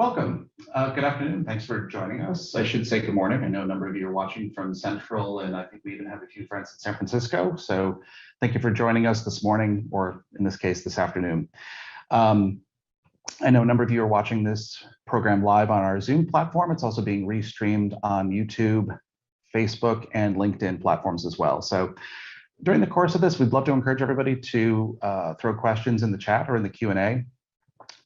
Welcome. Good afternoon. Thanks for joining us. I should say good morning. I know a number of you are watching from Central, and I think we even have a few friends in San Francisco. So thank you for joining us this morning, or in this case, this afternoon. I know a number of you are watching this program live on our Zoom platform. It's also being restreamed on YouTube, Facebook, and LinkedIn platforms as well. So during the course of this, we'd love to encourage everybody to throw questions in the chat or in the Q&A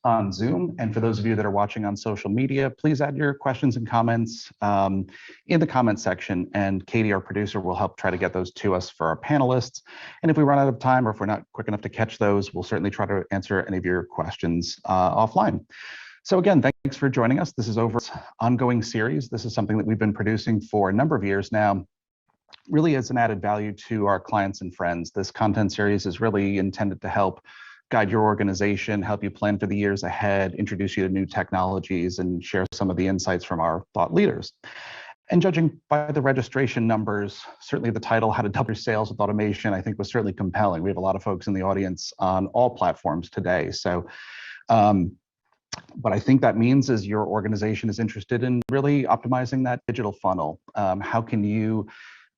on Zoom. And for those of you that are watching on social media, please add your questions and comments in the comment section, and Katie, our producer, will help try to get those to us for our panelists. And if we run out of time, or if we're not quick enough to catch those, we'll certainly try to answer any of your questions offline. So again, thanks for joining us. This is Overit's ongoing series. This is something that we've been producing for a number of years now, really as an added value to our clients and friends. This content series is really intended to help guide your organization, help you plan for the years ahead, introduce you to new technologies, and share some of the insights from our thought leaders. And judging by the registration numbers, certainly the title, How to Double Your Sales with Automation, I think was certainly compelling. We have a lot of folks in the audience on all platforms today. So what I think that means is your organization is interested in really optimizing that digital funnel. How can you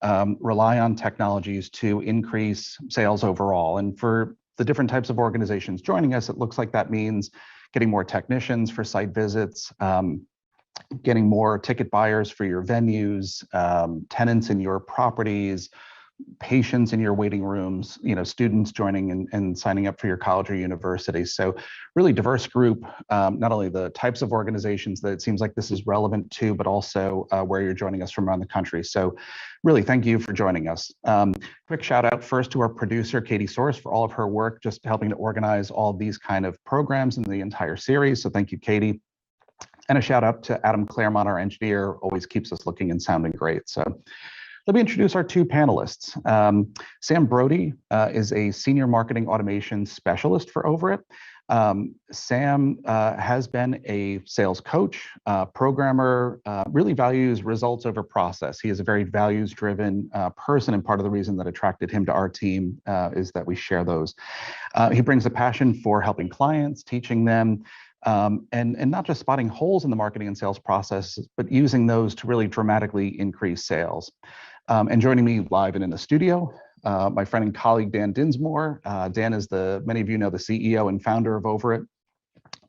rely on technologies to increase sales overall? And for the different types of organizations joining us, it looks like that means getting more technicians for site visits, getting more ticket buyers for your venues, tenants in your properties, patients in your waiting rooms, students joining and signing up for your college or university. So really diverse group, not only the types of organizations that it seems like this is relevant to, but also where you're joining us from around the country. So really, thank you for joining us. Quick shout out first to our producer, Katie Source, for all of her work, just helping to organize all of these kind of programs in the entire series. So thank you, Katie. And a shout out to Adam Claremont, our engineer, always keeps us looking and sounding great. So let me introduce our two panelists. Sam Brody is a senior marketing automation specialist for Overit. Sam has been a sales coach, programmer, really values results over process. He is a very values-driven person, and part of the reason that attracted him to our team is that we share those. He brings a passion for helping clients, teaching them, and not just spotting holes in the marketing and sales process, but using those to really dramatically increase sales. And joining me live and in the studio, my friend and colleague, Dan Dinsmore. Dan is many of you know, the CEO and founder of Overit.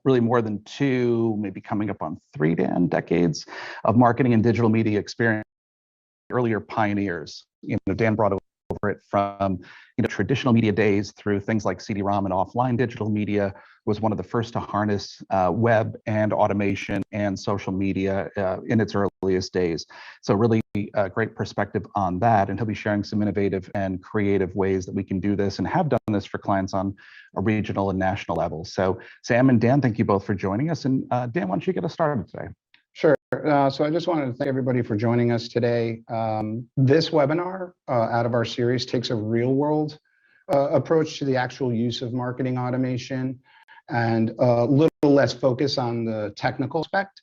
Really more than 2, maybe coming up on 3, Dan, decades of marketing and digital media experience, earlier pioneers. Dan brought Overit from traditional media days through things like CD-ROM and offline digital media, was one of the first to harness web and automation and social media in its earliest days. So really great perspective on that. And he'll be sharing some innovative and creative ways that we can do this and have done this for clients on a regional and national level. So Sam and Dan, thank you both for joining us. And Dan, why don't you get us started today? Sure. So I just wanted to thank everybody for joining us today. This webinar out of our series takes a real world approach to the actual use of marketing automation and a little less focus on the technical aspect.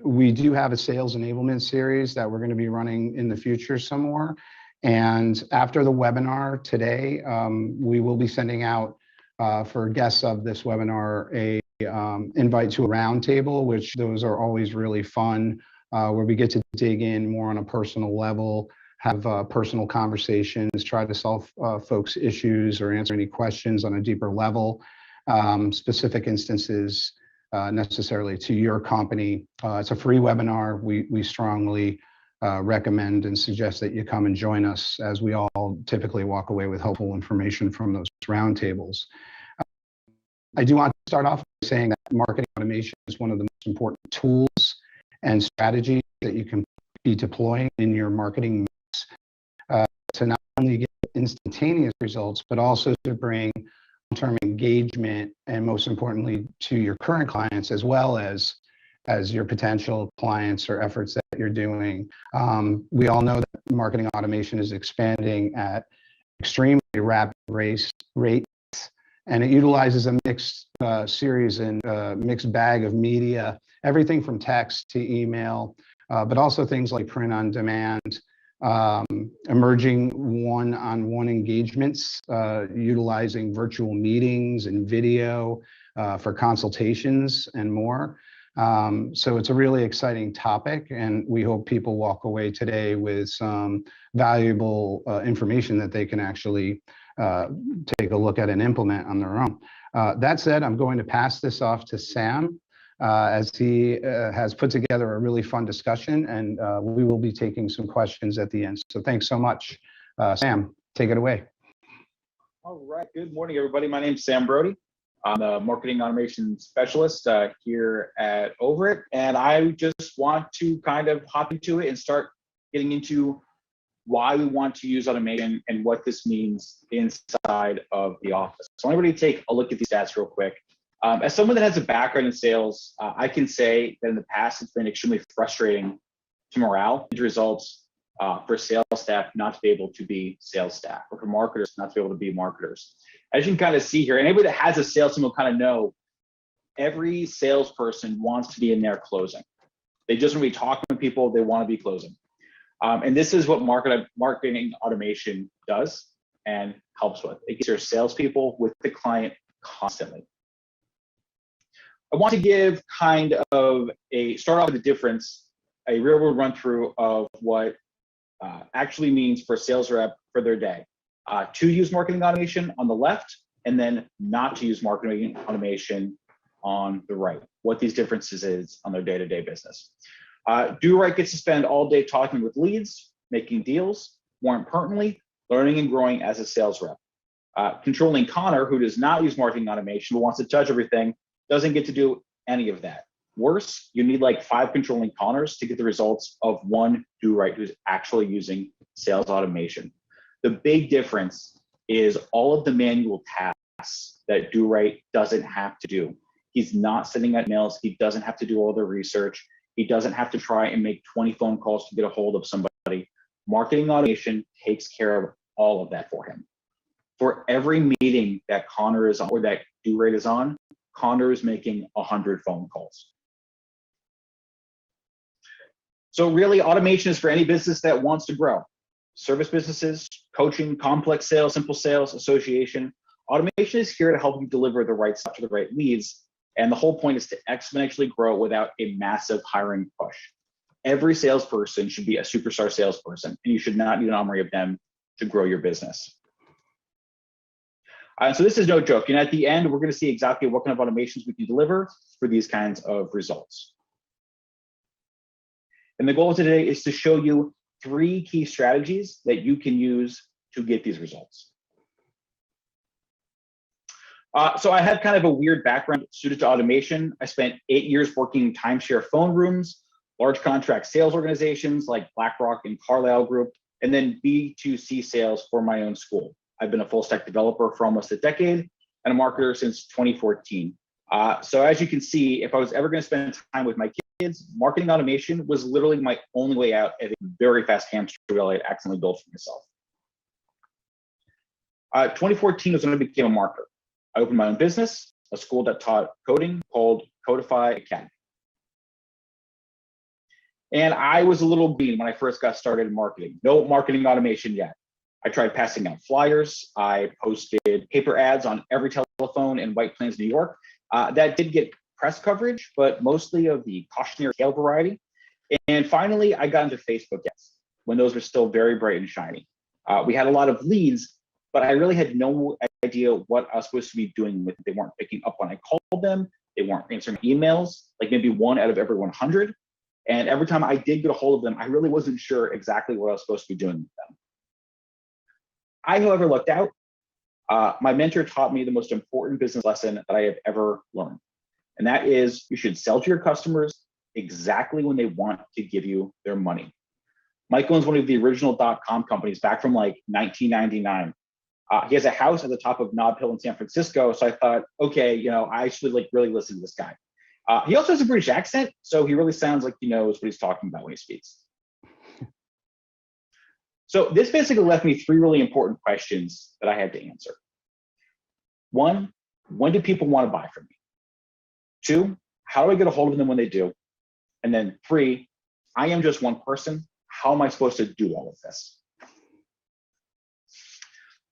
We do have a sales enablement series that we're going to be running in the future some more. And after the webinar today, we will be sending out for guests of this webinar a invite to a roundtable, which those are always really fun, where we get to dig in more on a personal level, have personal conversations, try to solve folks' issues or answer any questions on a deeper level, specific instances necessarily to your company. It's a free webinar. We strongly recommend and suggest that you come and join us, as we all typically walk away with helpful information from those roundtables. I do want to start off by saying that marketing automation is one of the most important tools and strategies that you can be deploying in your marketing mix to not only get instantaneous results, but also to bring long-term engagement, and most importantly, to your current clients, as well as your potential clients or efforts that you're doing. We all know that marketing automation is expanding at extremely rapid rates, and it utilizes a mixed series and mixed bag of media, everything from text to email, but also things like print on demand, emerging one-on-one engagements, utilizing virtual meetings and video, for consultations and more. So it's a really exciting topic, and we hope people walk away today with some valuable information that they can actually take a look at and implement on their own. That said, I'm going to pass this off to Sam, as he has put together a really fun discussion, and we will be taking some questions at the end. So thanks so much. Sam, take it away. All right, good morning, everybody. My name is Sam Brody. I'm the marketing automation specialist here at Overit, and I just want to kind of hop into it and start getting into why we want to use automation and what this means inside of the office. So everybody take a look at these stats real quick. As someone that has a background in sales, I can say that in the past, it's been extremely frustrating to morale and results for sales staff not to be able to be sales staff, or for marketers not to be able to be marketers. As you can kind of see here, anybody that has a sales team will kind of know every salesperson wants to be in there closing. They just want to be talking to people, they want to be closing. And this is what marketing automation does and helps with. It gets your salespeople with the client constantly. I want to give kind of start off with the difference, a real world run through of what actually means for a sales rep for their day. To use marketing automation on the left, and then not to use marketing automation on the right. What these differences is on their day-to-day business. Do right gets to spend all day talking with leads, making deals, more importantly, learning and growing as a sales rep. Controlling Connor, who does not use marketing automation, but wants to touch everything, doesn't get to do any of that. Worse, you need like 5 controlling Connors to get the results of one do-right who's actually using sales automation. The big difference is all of the manual tasks that do-right doesn't have to do. He's not sending out emails. He doesn't have to do all the research. He doesn't have to try and make 20 phone calls to get a hold of somebody. Marketing automation takes care of all of that for him. For every meeting that Connor is on, or that do-right is on, Connor is making 100 phone calls. So really, automation is for any business that wants to grow. Service businesses, coaching, complex sales, simple sales, association. Automation is here to help you deliver the right stuff to the right leads. And the whole point is to exponentially grow without a massive hiring push. Every salesperson should be a superstar salesperson, and you should not need an army of them to grow your business. So this is no joke. And at the end, we're going to see exactly what kind of automations we can deliver for these kinds of results. And the goal today is to show you 3 key strategies that you can use to get these results. So I have kind of a weird background suited to automation. I spent 8 years working timeshare phone rooms, large contract sales organizations like BlackRock and Carlyle Group, and then B2C sales for my own school. I've been a full stack developer for almost a decade and a marketer since 2014. So as you can see, if I was ever going to spend time with my kids, marketing automation was literally my only way out of a very fast hamster wheel I had accidentally built for myself. 2014 was when I became a marketer. I opened my own business, a school that taught coding called Codify Academy. And I was a little green when I first got started in marketing. No marketing automation yet. I tried passing out flyers. I posted paper ads on every telephone in White Plains, New York. That did get press coverage, but mostly of the cautionary tale variety. And finally, I got into Facebook ads when those were still very bright and shiny. We had a lot of leads, but I really had no idea what I was supposed to be doing with it. They weren't picking up when I called them. They weren't answering emails, like maybe 1 out of every 100. And every time I did get a hold of them, I really wasn't sure exactly what I was supposed to be doing with them. I, however, lucked out. My mentor taught me the most important business lesson that I have ever learned. And that is you should sell to your customers exactly when they want to give you their money. Mike owns one of the original .com companies back from like 1999. He has a house at the top of Nob Hill in San Francisco. So I thought, okay, you know, I should like really listen to this guy. He also has a British accent, so he really sounds like he knows what he's talking about when he speaks. So this basically left me 3 really important questions that I had to answer. 1, when do people want to buy from me? 2, how do I get a hold of them when they do? And then 3, I am just one person. How am I supposed to do all of this?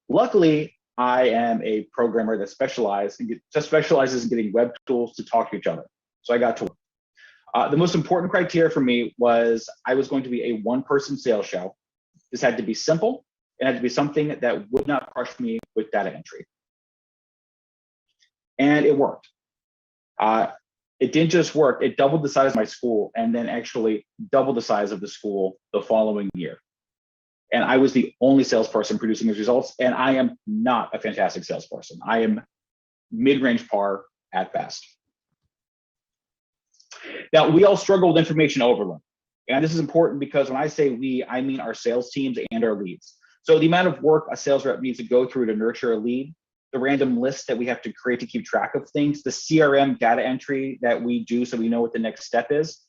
Luckily, I am a programmer that specializes in getting web tools to talk to each other. So I got to work. The most important criteria for me was I was going to be a one-person sales show. This had to be simple. It had to be something that would not crush me with data entry. And it worked. It didn't just work, it doubled the size of my school and then actually doubled the size of the school the following year. And I was the only salesperson producing these results, and I am not a fantastic salesperson. I am mid-range par at best. Now, we all struggle with information overload. And this is important because when I say we, I mean our sales teams and our leads. So the amount of work a sales rep needs to go through to nurture a lead, the random list that we have to create to keep track of things, the CRM data entry that we do so we know what the next step is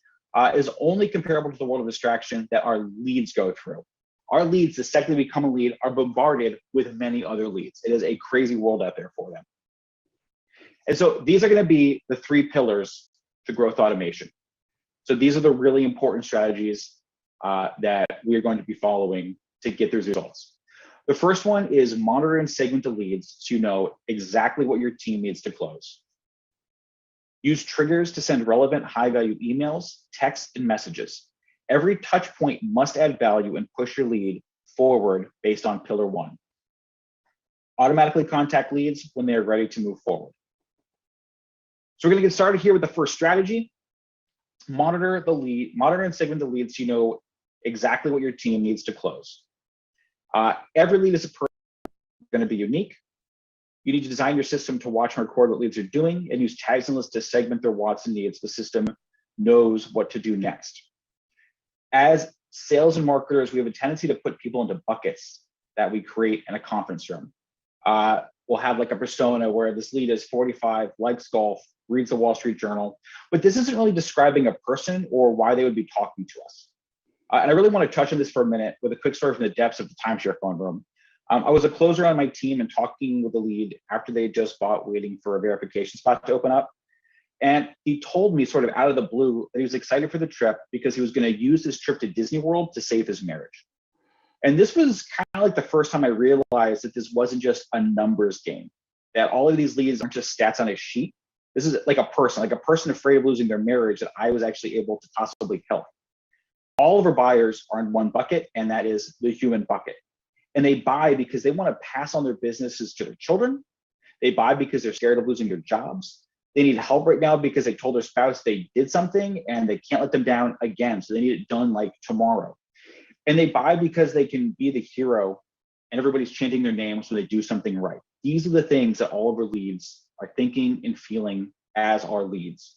only comparable to the world of distraction that our leads go through. Our leads, the second they become a lead, are bombarded with many other leads. It is a crazy world out there for them. And so these are going to be the 3 pillars to growth automation. So these are the really important strategies that we are going to be following to get those results. The first one is monitor and segment the leads so you know exactly what your team needs to close. Use triggers to send relevant high-value emails, texts, and messages. Every touch point must add value and push your lead forward based on pillar 1. Automatically contact leads when they are ready to move forward. So we're going to get started here with the first strategy. Monitor and segment the leads so you know exactly what your team needs to close. Every lead is going to be unique. You need to design your system to watch and record what leads are doing and use tags and lists to segment their wants and needs. The system knows what to do next. As sales and marketers, we have a tendency to put people into buckets that we create in a conference room. We'll have like a persona where this lead is 45, likes golf, reads the Wall Street Journal, but this isn't really describing a person or why they would be talking to us. And I really want to touch on this for a minute with a quick story from the depths of the timeshare phone room. I was a closer on my team and talking with the lead after they had just bought, waiting for a verification spot to open up. And he told me sort of out of the blue that he was excited for the trip because he was going to use this trip to Disney World to save his marriage. And this was kind of like the first time I realized that this wasn't just a numbers game, that all of these leads aren't just stats on a sheet. This is like a person afraid of losing their marriage that I was actually able to possibly help. All of our buyers are in one bucket, and that is the human bucket. And they buy because they want to pass on their businesses to their children. They buy because they're scared of losing their jobs. They need help right now because they told their spouse they did something and they can't let them down again. So they need it done like tomorrow. And they buy because they can be the hero and everybody's chanting their name so they do something right. These are the things that all of our leads are thinking and feeling as our leads.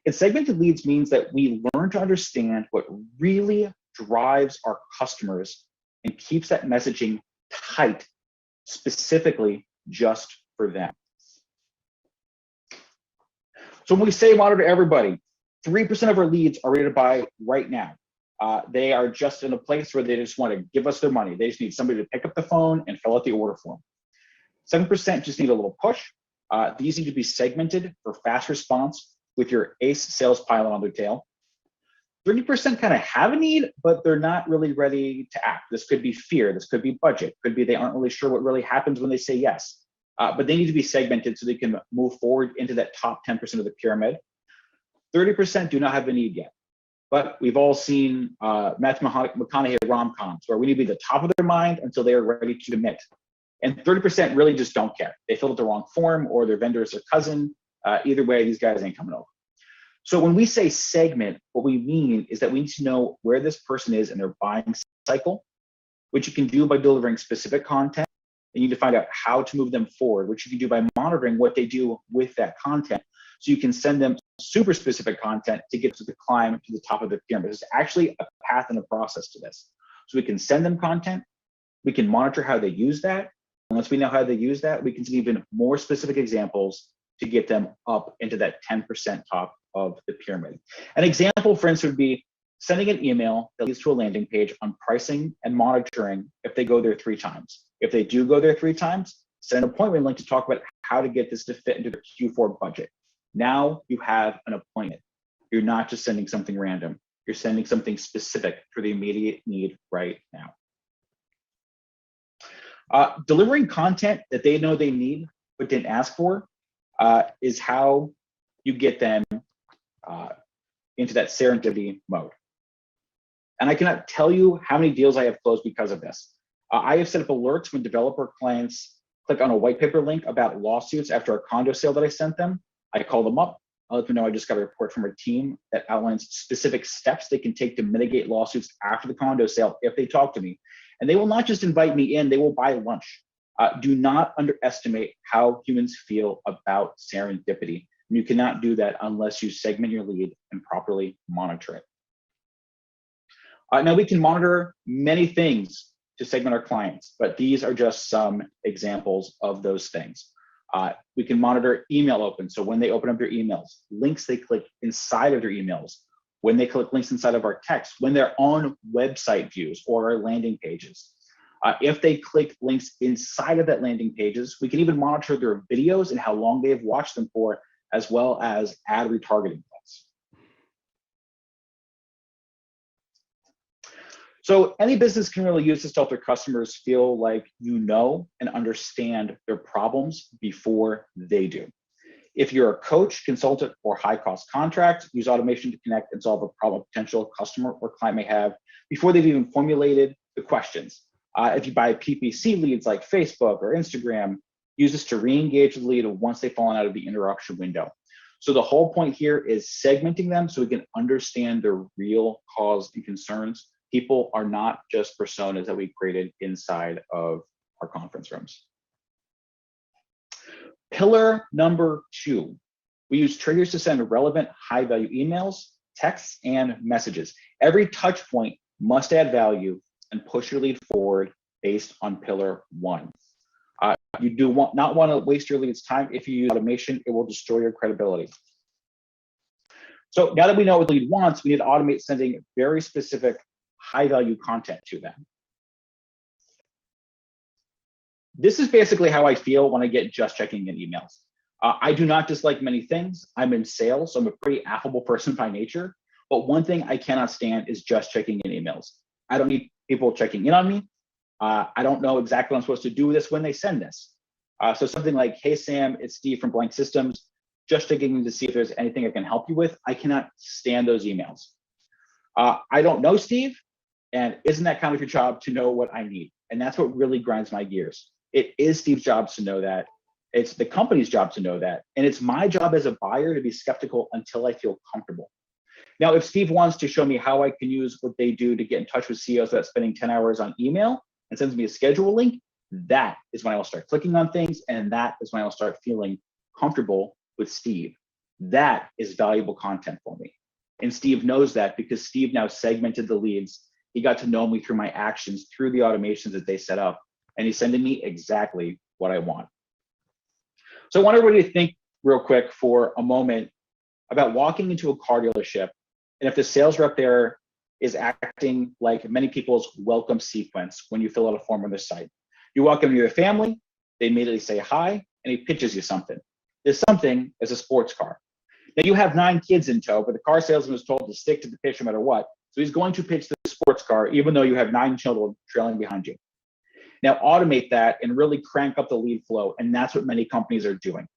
And segmented leads means that we learn to understand what really drives our customers and keeps that messaging tight, specifically just for them. So when we say monitor everybody, 3% of our leads are ready to buy right now. They are just in a place where they just want to give us their money. They just need somebody to pick up the phone and fill out the order form. 7% just need a little push. These need to be segmented for fast response with your ACE sales pilot on their tail. 30% kind of have a need, but they're not really ready to act. This could be fear, this could be budget, could be they aren't really sure what really happens when they say yes. But they need to be segmented so they can move forward into that top 10% of the pyramid. 30% do not have a need yet. But we've all seen Matthew McConaughey rom-coms where we need to be the top of their mind until they are ready to commit. And 30% really just don't care. They filled out the wrong form or their vendor is their cousin. Either way, these guys ain't coming over. So when we say segment, what we mean is that we need to know where this person is in their buying cycle, which you can do by delivering specific content. And you need to find out how to move them forward, which you can do by monitoring what they do with that content. So you can send them super specific content to get to the climb to the top of the pyramid. There's actually a path and a process to this. So we can send them content. We can monitor how they use that. Once we know how they use that, we can see even more specific examples to get them up into that 10% top of the pyramid. An example, for instance, would be sending an email that leads to a landing page on pricing and monitoring if they go there 3 times. If they do go there 3 times, send an appointment link to talk about how to get this to fit into their Q4 budget. Now you have an appointment. You're not just sending something random. You're sending something specific for the immediate need right now. Delivering content that they know they need but didn't ask for is how you get them into that serendipity mode. And I cannot tell you how many deals I have closed because of this. I have set up alerts when developer clients click on a white paper link about lawsuits after a condo sale that I sent them. I call them up. I'll let them know I just got a report from our team that outlines specific steps they can take to mitigate lawsuits after the condo sale if they talk to me. And they will not just invite me in, they will buy lunch. Do not underestimate how humans feel about serendipity. And you cannot do that unless you segment your lead and properly monitor it. Now we can monitor many things to segment our clients, but these are just some examples of those things. We can monitor email open. So when they open up their emails, links they click inside of their emails, when they click links inside of our text, when they're on website views or our landing pages. If they click links inside of that landing pages, we can even monitor their videos and how long they have watched them for, as well as ad retargeting points. So any business can really use this to help their customers feel like you know and understand their problems before they do. If you're a coach, consultant, or high-cost contract, use automation to connect and solve a problem a potential customer or client may have before they've even formulated the questions. If you buy PPC leads like Facebook or Instagram, use this to re-engage the lead once they've fallen out of the interaction window. So the whole point here is segmenting them so we can understand their real cause and concerns. People are not just personas that we created inside of our conference rooms. Pillar number 2, we use triggers to send relevant high-value emails, texts, and messages. Every touch point must add value and push your lead forward based on pillar 1. You do not want to waste your lead's time. If you use automation, it will destroy your credibility. So now that we know what the lead wants, we need to automate sending very specific high-value content to them. This is basically how I feel when I get just checking in emails. I do not dislike many things. I'm in sales, so I'm a pretty affable person by nature. But one thing I cannot stand is just checking in emails. I don't need people checking in on me. I don't know exactly what I'm supposed to do with this when they send this. So something like, hey, Sam, it's Steve from Blank Systems. Just checking in to see if there's anything I can help you with. I cannot stand those emails. I don't know Steve, and isn't that kind of your job to know what I need? And that's what really grinds my gears. It is Steve's job to know that. It's the company's job to know that. And it's my job as a buyer to be skeptical until I feel comfortable. Now, if Steve wants to show me how I can use what they do to get in touch with CEOs without spending 10 hours on email and sends me a schedule link, that is when I'll start clicking on things. And that is when I'll start feeling comfortable with Steve. That is valuable content for me. And Steve knows that because Steve now segmented the leads. He got to know me through my actions, through the automations that they set up. And he's sending me exactly what I want. So I want everybody to think real quick for a moment about walking into a car dealership. And if the sales rep there is acting like many people's welcome sequence when you fill out a form on their site. You walk into your family, they immediately say hi, and he pitches you something. This something is a sports car. Now you have 9 kids in tow, but the car salesman was told to stick to the pitch no matter what. So he's going to pitch the sports car, even though you have 9 children trailing behind you. Now automate that and really crank up the lead flow. And that's what many companies are doing.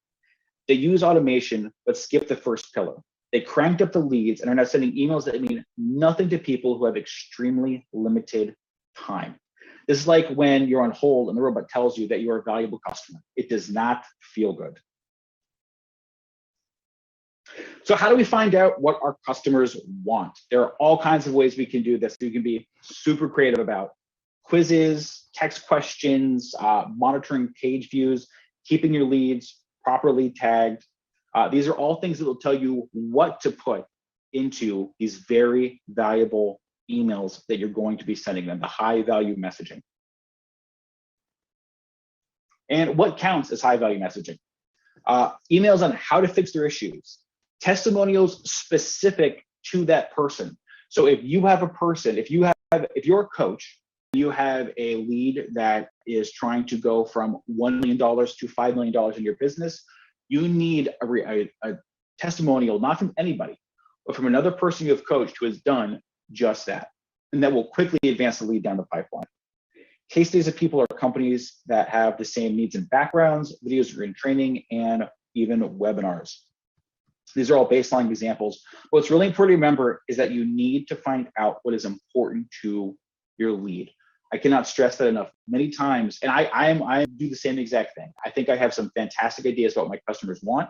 They use automation, but skip the first pillar. They cranked up the leads and are now sending emails that mean nothing to people who have extremely limited time. This is like when you're on hold and the robot tells you that you're a valuable customer. It does not feel good. So how do we find out what our customers want? There are all kinds of ways we can do this. You can be super creative about quizzes, text questions, monitoring page views, keeping your leads properly tagged. These are all things that will tell you what to put into these very valuable emails that you're going to be sending them, the high value messaging. And what counts as high value messaging? Emails on how to fix their issues, testimonials specific to that person. So if you have a person, if you're a coach, you have a lead that is trying to go from $1 million to $5 million in your business, you need a testimonial, not from anybody, but from another person you have coached who has done just that. And that will quickly advance the lead down the pipeline. case studies of people or companies that have the same needs and backgrounds, videos in training, and even webinars. These are all baseline examples. What's really important to remember is that you need to find out what is important to your lead. I cannot stress that enough. Many times, and I do the same exact thing. I think I have some fantastic ideas about what my customers want,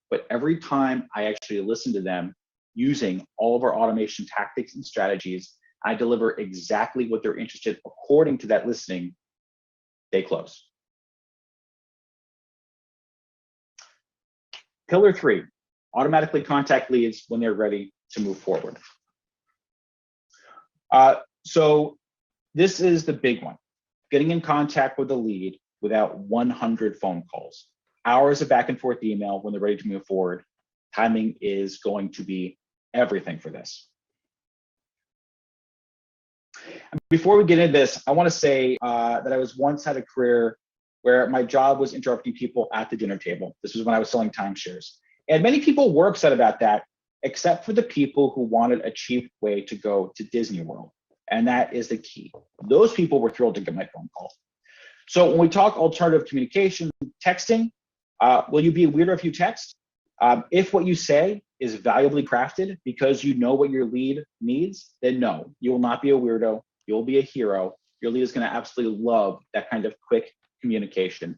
but every time I actually listen to them using all of our automation tactics and strategies, I deliver exactly what they're interested in according to that listening, they close. Pillar 3, automatically contact leads when they're ready to move forward. So this is the big one, getting in contact with a lead without 100 phone calls, hours of back and forth email when they're ready to move forward. Timing is going to be everything for this. Before we get into this, I want to say that I once had a career where my job was interrupting people at the dinner table. This was when I was selling timeshares. And many people were upset about that, except for the people who wanted a cheap way to go to Disney World. And that is the key. Those people were thrilled to get my phone call. So when we talk alternative communication, texting, will you be a weirdo if you text? If what you say is valuably crafted because you know what your lead needs, then no, you will not be a weirdo. You'll be a hero. Your lead is going to absolutely love that kind of quick communication,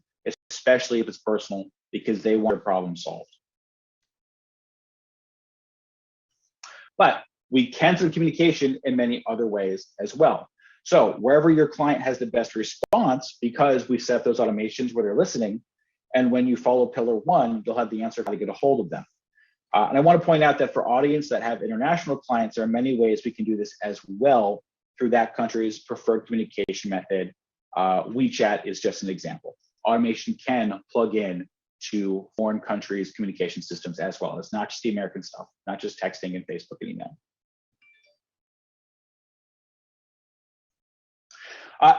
especially if it's personal, because they want a problem solved. But we can do communication in many other ways as well. So wherever your client has the best response, because we set up those automations where they're listening, and when you follow pillar 1, you'll have the answer how to get a hold of them. And I want to point out that for audience that have international clients, there are many ways we can do this as well through that country's preferred communication method. WeChat is just an example. Automation can plug in to foreign countries' communication systems as well. It's not just the American stuff, not just texting and Facebook and email.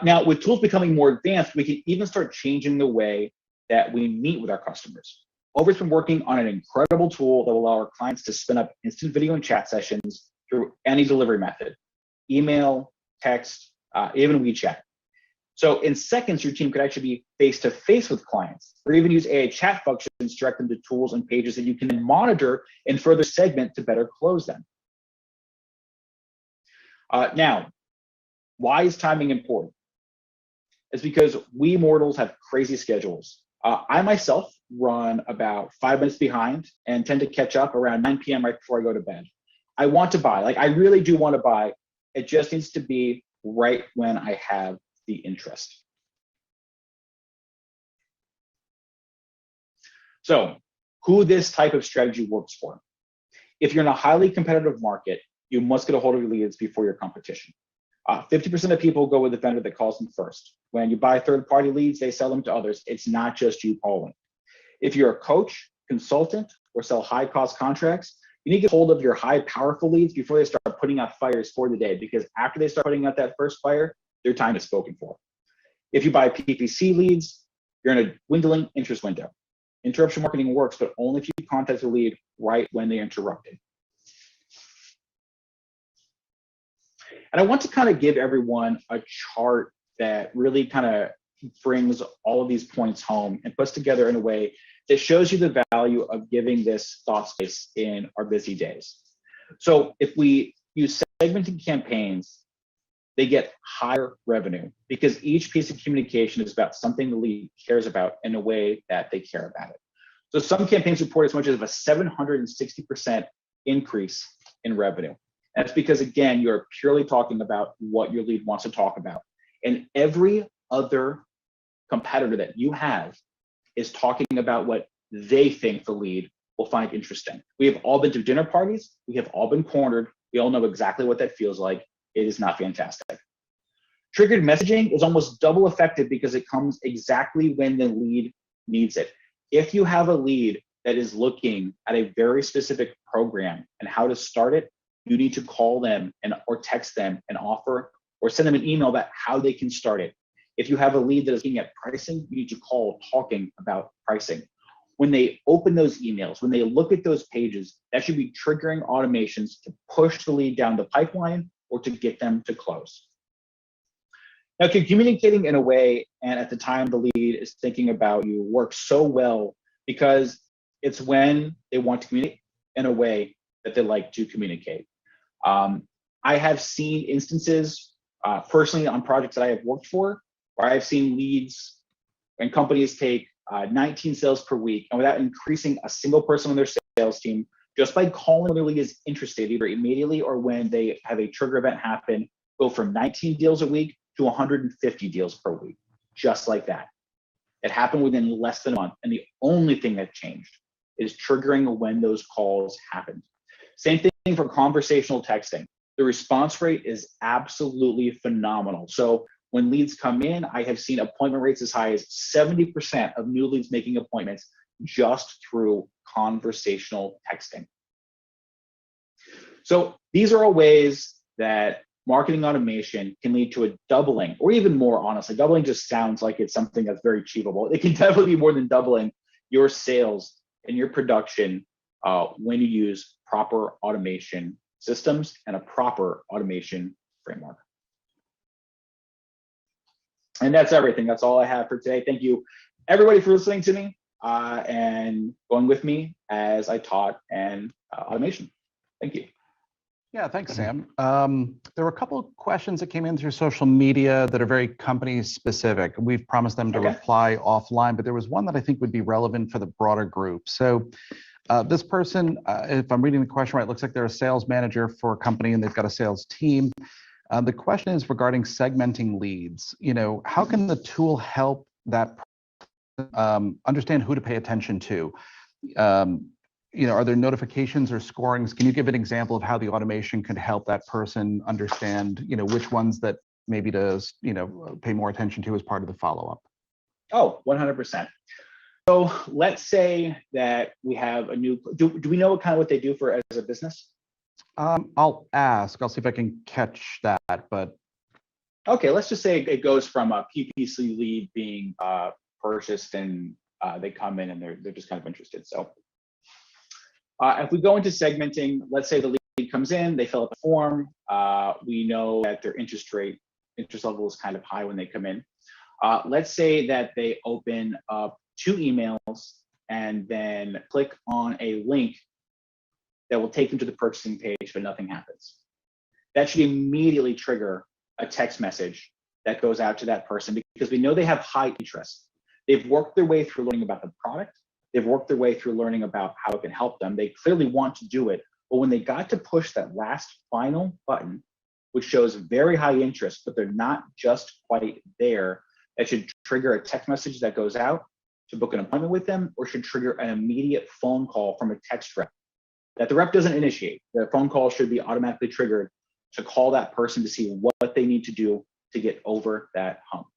Now, with tools becoming more advanced, we can even start changing the way that we meet with our customers. Overit's been working on an incredible tool that will allow our clients to spin up instant video and chat sessions through any delivery method, email, text, even WeChat. So in seconds, your team could actually be face-to-face with clients, or even use AI chat functions to direct them to tools and pages that you can monitor and further segment to better close them. Now, why is timing important? It's because we mortals have crazy schedules. I myself run about 5 minutes behind and tend to catch up around 9 p.m. right before I go to bed. I want to buy, like I really do want to buy. It just needs to be right when I have the interest. So who this type of strategy works for? If you're in a highly competitive market, you must get a hold of your leads before your competition. 50% of people go with the vendor that calls them first. When you buy third-party leads, they sell them to others. It's not just you calling. If you're a coach, consultant, or sell high-cost contracts, you need to get hold of your high, powerful leads before they start putting out fires for the day, because after they start putting out that first fire, their time is spoken for. If you buy PPC leads, you're in a dwindling interest window. Interruption marketing works, but only if you contact the lead right when they interrupted. And I want to kind of give everyone a chart that really kind of brings all of these points home and puts together in a way that shows you the value of giving this thought space in our busy days. So if we use segmenting campaigns, they get higher revenue because each piece of communication is about something the lead cares about in a way that they care about it. So some campaigns report as much as a 760% increase in revenue. That's because, again, you're purely talking about what your lead wants to talk about. And every other competitor that you have is talking about what they think the lead will find interesting. We have all been to dinner parties. We have all been cornered. We all know exactly what that feels like. It is not fantastic. Triggered messaging is almost double effective because it comes exactly when the lead needs it. If you have a lead that is looking at a very specific program and how to start it, you need to call them or text them and offer or send them an email about how they can start it. If you have a lead that is looking at pricing, you need to call talking about pricing. When they open those emails, when they look at those pages, that should be triggering automations to push the lead down the pipeline or to get them to close. Now, communicating in a way, and at the time the lead is thinking about you, works so well because it's when they want to communicate in a way that they like to communicate. I have seen instances personally on projects that I have worked for where I've seen leads and companies take 19 sales per week, and without increasing a single person on their sales team, just by calling when their lead is interested, either immediately or when they have a trigger event happen, go from 19 deals a week to 150 deals per week, just like that. It happened within less than a month, and the only thing that changed is triggering when those calls happened. Same thing for conversational texting. The response rate is absolutely phenomenal. So when leads come in, I have seen appointment rates as high as 70% of new leads making appointments just through conversational texting. So these are all ways that marketing automation can lead to a doubling, or even more, honestly. Doubling just sounds like it's something that's very achievable. It can definitely be more than doubling your sales and your production when you use proper automation systems and a proper automation framework. And that's everything. That's all I have for today. Thank you, everybody, for listening to me and going with me as I taught and automation. Thank you. Yeah, thanks, Sam. There were a couple of questions that came in through social media that are very company specific. We've promised them to reply offline, but there was one that I think would be relevant for the broader group. So this person, if I'm reading the question right, looks like they're a sales manager for a company and they've got a sales team. The question is regarding segmenting leads. You know, how can the tool help that understand who to pay attention to? You know, are there notifications or scorings? Can you give an example of how the automation could help that person understand, you know, which ones that maybe to, you know, pay more attention to as part of the follow-up? Oh, 100%. So let's say that we have a new, do we know what they do for as a business? I'll ask, I'll see if I can catch that, but. Okay, let's just say it goes from a PPC lead being purchased and they come in and they're just kind of interested. So if we go into segmenting, let's say the lead comes in, they fill out the form. We know that their interest level is kind of high when they come in. Let's say that they open up 2 emails and then click on a link that will take them to the purchasing page, but nothing happens. That should immediately trigger a text message that goes out to that person because we know they have high interest. They've worked their way through learning about the product. They've worked their way through learning about how it can help them. They clearly want to do it, but when they got to push that last final button, which shows very high interest, but they're not just quite there, that should trigger a text message that goes out to book an appointment with them, or should trigger an immediate phone call from a text rep that the rep doesn't initiate. The phone call should be automatically triggered to call that person to see what they need to do to get over that hump.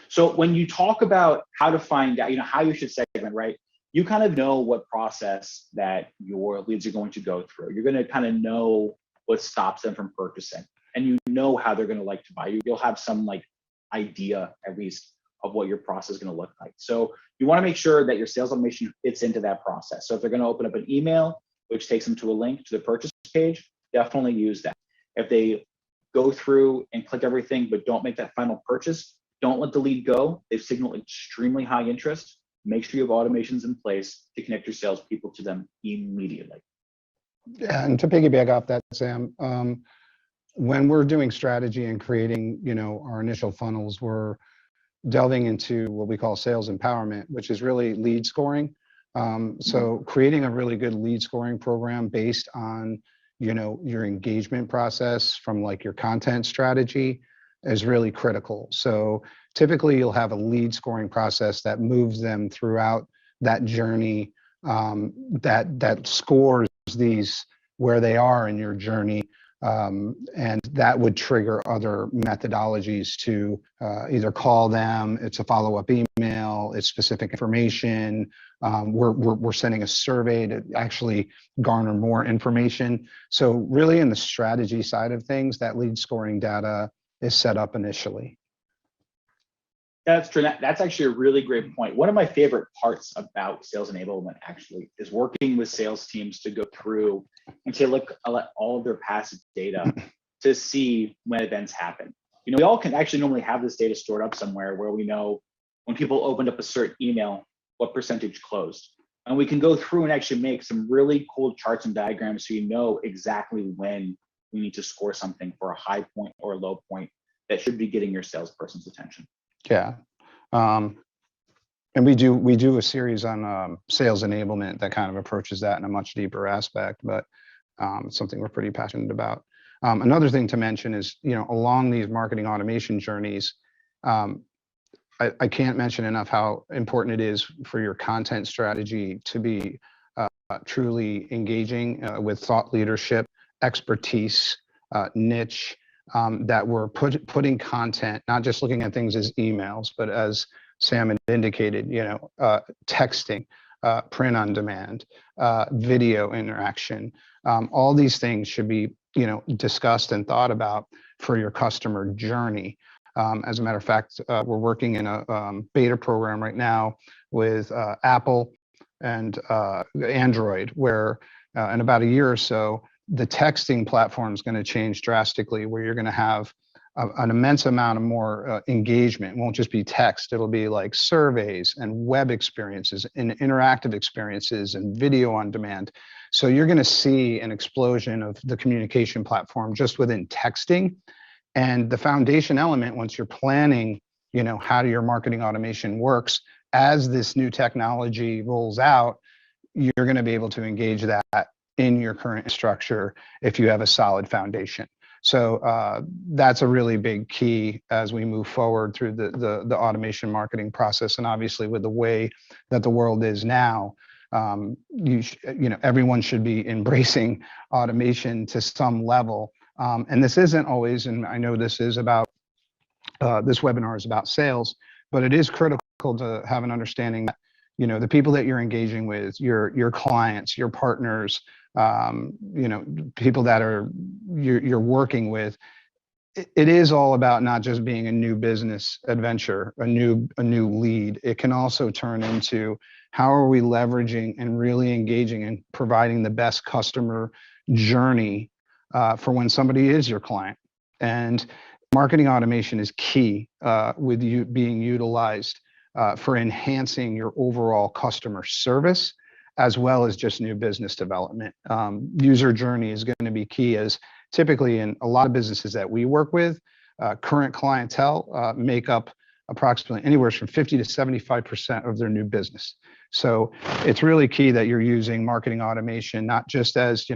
So when you talk about how to find out, you know, how you should segment, right? You kind of know what process that your leads are going to go through. You're going to kind of know what stops them from purchasing, and you know how they're going to like to buy. You'll have some like idea at least of what your process is going to look like. So you want to make sure that your sales automation fits into that process. So if they're going to open up an email, which takes them to a link to the purchase page, definitely use that. If they go through and click everything but don't make that final purchase, don't let the lead go. They've signaled extremely high interest. Make sure you have automations in place to connect your salespeople to them immediately. Yeah, and to piggyback off that, Sam, when we're doing strategy and creating, you know, our initial funnels, we're delving into what we call sales empowerment, which is really lead scoring. So creating a really good lead scoring program based on, you know, your engagement process from like your content strategy is really critical. So typically you'll have a lead scoring process that moves them throughout that journey, that scores these where they are in your journey. And that would trigger other methodologies to either call them, it's a follow-up email, it's specific information. We're sending a survey to actually garner more information. So really in the strategy side of things, that lead scoring data is set up initially. That's true. That's actually a really great point. One of my favorite parts about sales enablement actually is working with sales teams to go through and to look at all of their past data to see when events happen. We all can actually normally have this data stored up somewhere where we know when people opened up a certain email, what percentage closed. And we can go through and actually make some really cool charts and diagrams so you know exactly when we need to score something for a high point or a low point that should be getting your salesperson's attention. Yeah. And we do a series on sales enablement that kind of approaches that in a much deeper aspect, but it's something we're pretty passionate about. Another thing to mention is, along these marketing automation journeys, I can't mention enough how important it is for your content strategy to be truly engaging with thought leadership, expertise, niche, that we're putting content, not just looking at things as emails, but as Sam had indicated, texting, print on demand, video interaction. All these things should be, discussed and thought about for your customer journey. As a matter of fact, we're working in a beta program right now with Apple and Android, where in about a year or so, the texting platform is going to change drastically, where you're going to have an immense amount of more engagement. It won't just be text. It'll be like surveys and web experiences and interactive experiences and video on demand. So you're going to see an explosion of the communication platform just within texting. And the foundation element, once you're planning, how your marketing automation works, as this new technology rolls out, you're going to be able to engage that in your current structure if you have a solid foundation. So that's a really big key as we move forward through the automation marketing process. And obviously, with the way that the world is now, everyone should be embracing automation to some level. And this isn't always, and I know this is about, this webinar is about sales, but it is critical to have an understanding that, the people that you're engaging with, your clients, your partners, people that you're working with, it is all about not just being a new business adventure, a new lead. It can also turn into how are we leveraging and really engaging and providing the best customer journey for when somebody is your client. And marketing automation is key with you being utilized for enhancing your overall customer service, as well as just new business development. User journey is going to be key, as typically in a lot of businesses that we work with, current clientele make up approximately anywhere from 50 to 75% of their new business. So it's really key that you're using marketing automation, not just as,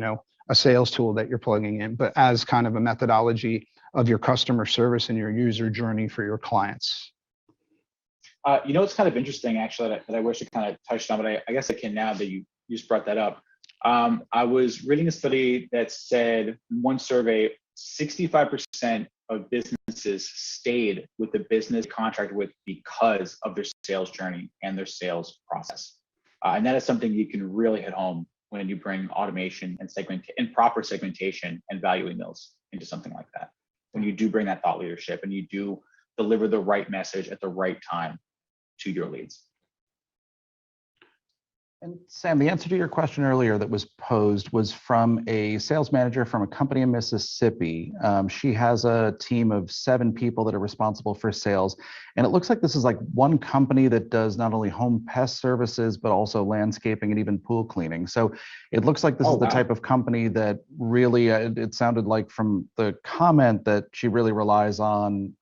a sales tool that you're plugging in, but as kind of a methodology of your customer service and your user journey for your clients. It's kind of interesting, actually, that I wish I kind of touched on, but I guess I can now that you just brought that up. I was reading a study that said in one survey, 65% of businesses stayed with the business contracted with because of their sales journey and their sales process. And that is something you can really hit home when you bring automation and proper segmentation and value emails into something like that. When you do bring that thought leadership and you do deliver the right message at the right time to your leads. And Sam, the answer to your question earlier that was posed was from a sales manager from a company in Mississippi. She has a team of 7 people that are responsible for sales. And it looks like this is like one company that does not only home pest services, but also landscaping and even pool cleaning. So it looks like this is the type of company that really, it sounded like from the comment that she really relies on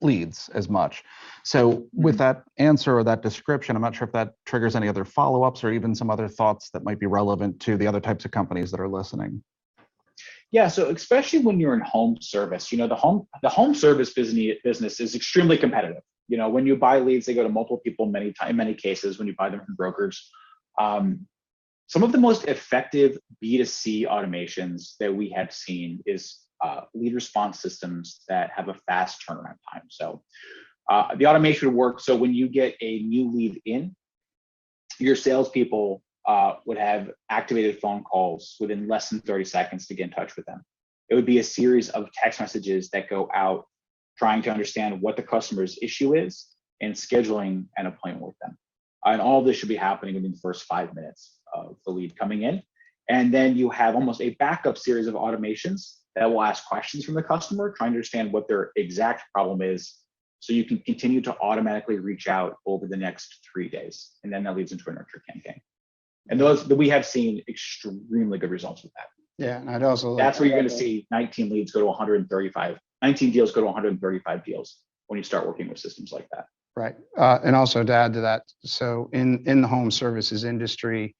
leads as much. So with that answer or that description, I'm not sure if that triggers any other follow-ups or even some other thoughts that might be relevant to the other types of companies that are listening. Yeah, so especially when you're in home service, the home service business is extremely competitive. When you buy leads, they go to multiple people in many cases when you buy them from brokers. Some of the most effective B2C automations that we have seen is lead response systems that have a fast turnaround time. So the automation would work. So when you get a new lead in, your salespeople would have activated phone calls within less than 30 seconds to get in touch with them. It would be a series of text messages that go out trying to understand what the customer's issue is and scheduling an appointment with them. And all of this should be happening within the first 5 minutes of the lead coming in. And then you have almost a backup series of automations that will ask questions from the customer, trying to understand what their exact problem is, so you can continue to automatically reach out over the next 3 days. And then that leads into a nurture campaign. And those that we have seen extremely good results with that. Yeah, and I'd also That's where you're going to see 19 leads go to 135, 19 deals go to 135 deals when you start working with systems like that. Right. And also to add to that, so in the home services industry,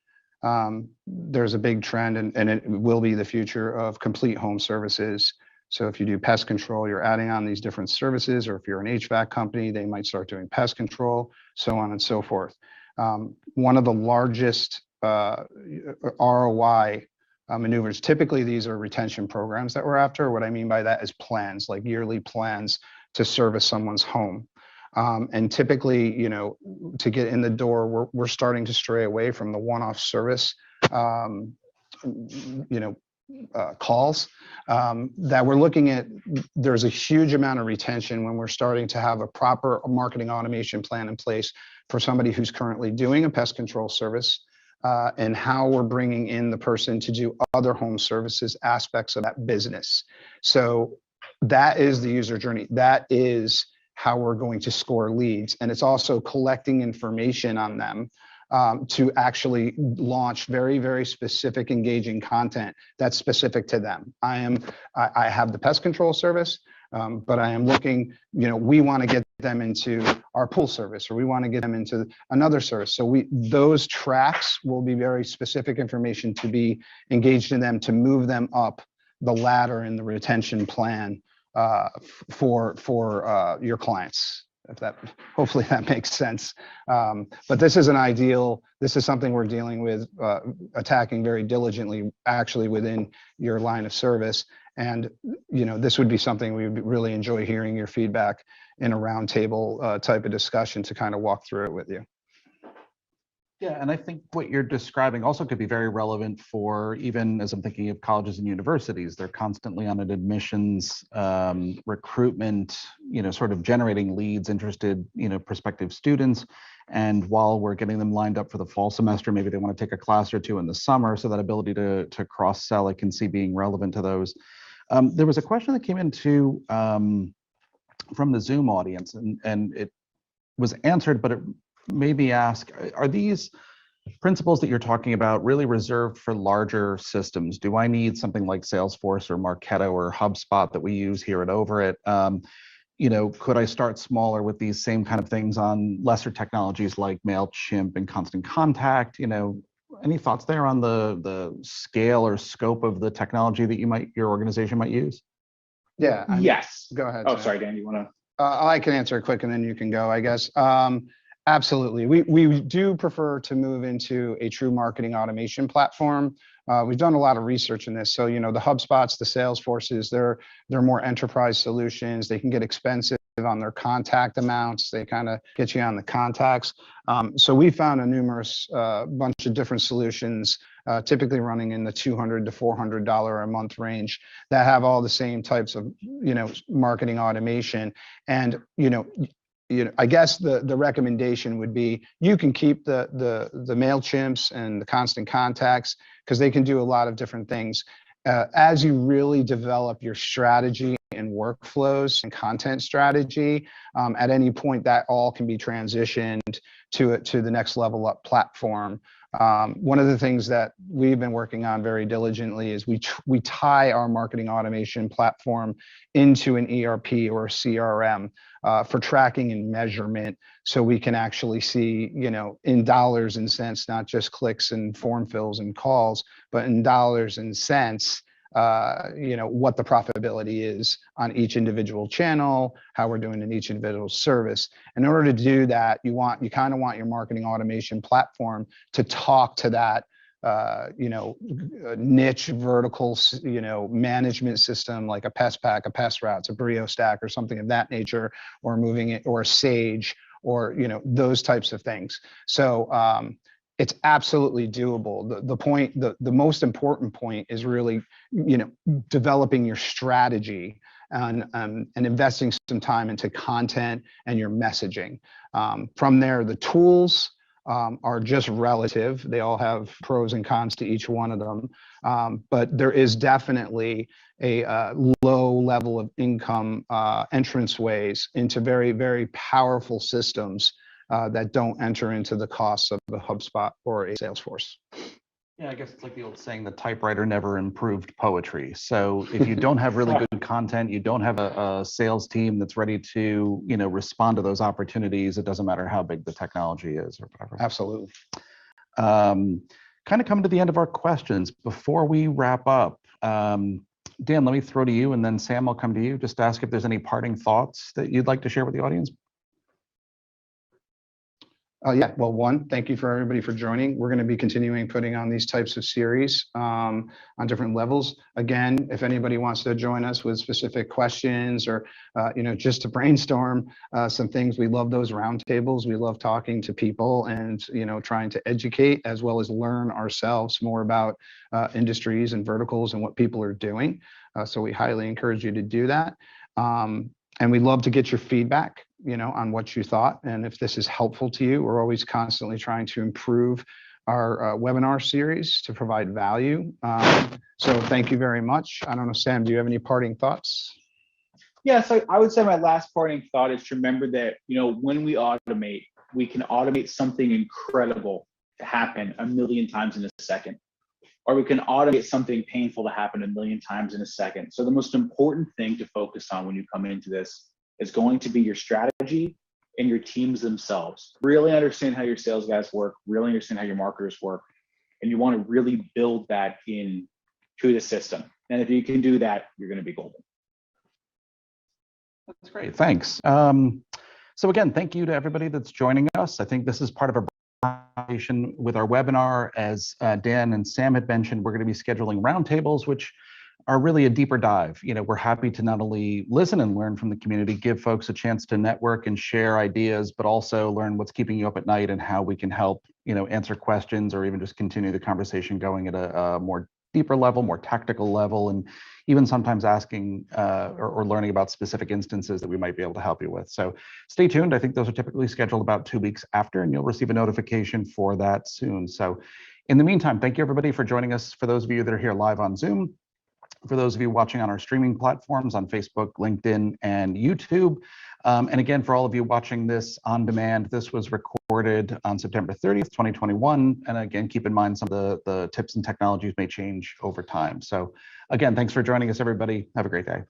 there's a big trend, and it will be the future of complete home services. So if you do pest control, you're adding on these different services, or if you're an HVAC company, they might start doing pest control, so on and so forth. One of the largest ROI maneuvers, typically these are retention programs that we're after. What I mean by that is plans, like yearly plans to service someone's home. And typically, you know, to get in the door, we're starting to stray away from the one-off service, calls that we're looking at. There's a huge amount of retention when we're starting to have a proper marketing automation plan in place for somebody who's currently doing a pest control service, and how we're bringing in the person to do other home services aspects of that business. So that is the user journey. That is how we're going to score leads. And it's also collecting information on them to actually launch very, very specific engaging content that's specific to them. I have the pest control service, but I am looking, you know, we want to get them into our pool service, or we want to get them into another service. So those tracks will be very specific information to be engaged in them, to move them up the ladder in the retention plan for your clients. If that, hopefully that makes sense. But this is this is something we're dealing with, attacking very diligently, actually within your line of service. And, you know, this would be something we would really enjoy hearing your feedback in a roundtable type of discussion to kind of walk through it with you. Yeah, and I think what you're describing also could be very relevant for, even as I'm thinking of colleges and universities. They're constantly on an admissions recruitment, you know, sort of generating leads, interested, you know, prospective students. And while we're getting them lined up for the fall semester, maybe they want to take a class or two in the summer. So that ability to cross-sell, I can see being relevant to those. There was a question that came into from the Zoom audience, and it was answered, but it made me ask, are these principles that you're talking about really reserved for larger systems? Do I need something like Salesforce or Marketo or HubSpot that we use here at Overit? You know, could I start smaller with these same kind of things on lesser technologies like MailChimp and Constant Contact? You know, any thoughts there on the scale or scope of the technology that your organization might use? Yeah. Yes. Go ahead. Oh, Sam. sorry, Dan, you want to? I can answer it quick and then you can go, I guess. Absolutely. We do prefer to move into a true marketing automation platform. We've done a lot of research in this. So, you know, the HubSpots, the Salesforces, they're more enterprise solutions. They can get expensive on their contact amounts. They kind of get you on the contacts. So we found a numerous bunch of different solutions, typically running in the $200 to $400 a month range, that have all the same types of, you know, marketing automation. And, you know, I guess the recommendation would be you can keep the MailChimps and the Constant Contacts, because they can do a lot of different things. As you really develop your strategy and workflows and content strategy, at any point that all can be transitioned to the next level up platform. One of the things that we've been working on very diligently is we tie our marketing automation platform into an ERP or a CRM for tracking and measurement, so we can actually see, you know, in dollars and cents, not just clicks and form fills and calls, but in dollars and cents, you know, what the profitability is on each individual channel, how we're doing in each individual service. In order to do that, you kind of want your marketing automation platform to talk to that, you know, niche vertical, you know, management system, like a Pest Pack, a Pest Routes, a Brio Stack, or something of that nature, or moving it, or Sage, or, you know, those types of things. So it's absolutely doable. The most important point is really, you know, developing your strategy and investing some time into content and your messaging. From there, the tools, are just relative. They all have pros and cons to each one of them. But there is definitely a low level of income entrance ways into very, very powerful systems that don't enter into the costs of a HubSpot or a Salesforce. Yeah, I guess it's like the old saying, the typewriter never improved poetry. So if you don't have really good content, you don't have a sales team that's ready to, respond to those opportunities, it doesn't matter how big the technology is or whatever. Absolutely. Kind of coming to the end of our questions. Before we wrap up, Dan, let me throw to you, and then Sam, I'll come to you. Just ask if there's any parting thoughts that you'd like to share with the audience. Yeah, well, one, thank you for everybody for joining. We're going to be continuing putting on these types of series on different levels. Again, if anybody wants to join us with specific questions or, just to brainstorm some things, we love those roundtables. We love talking to people and, trying to educate as well as learn ourselves more about industries and verticals and what people are doing. So we highly encourage you to do that. And we'd love to get your feedback, on what you thought. And if this is helpful to you, we're always constantly trying to improve our webinar series to provide value. So thank you very much. I don't know, Sam, do you have any parting thoughts? Yeah, so I would say my last parting thought is to remember that, when we automate, we can automate something incredible to happen 1,000,000 times in a second, or we can automate something painful to happen 1,000,000 times in a second. So the most important thing to focus on when you come into this is going to be your strategy and your teams themselves. Really understand how your sales guys work, really understand how your marketers work, and you want to really build that into the system. And if you can do that, you're going to be golden. That's great, thanks. So again, thank you to everybody that's joining us. I think this is part of a preparation with our webinar. As Dan and Sam had mentioned, we're going to be scheduling roundtables, which are really a deeper dive. We're happy to not only listen and learn from the community, give folks a chance to network and share ideas, but also learn what's keeping you up at night and how we can help, answer questions or even just continue the conversation going at a more deeper level, more tactical level, and even sometimes asking or learning about specific instances that we might be able to help you with. So stay tuned. I think those are typically scheduled about 2 weeks after, and you'll receive a notification for that soon. So in the meantime, thank you everybody for joining us. For those of you that are here live on Zoom, for those of you watching on our streaming platforms on Facebook, LinkedIn, and YouTube. And again, for all of you watching this on demand, this was recorded on September 30th, 2021. And again, keep in mind some of the tips and technologies may change over time. So again, thanks for joining us, everybody. Have a great day.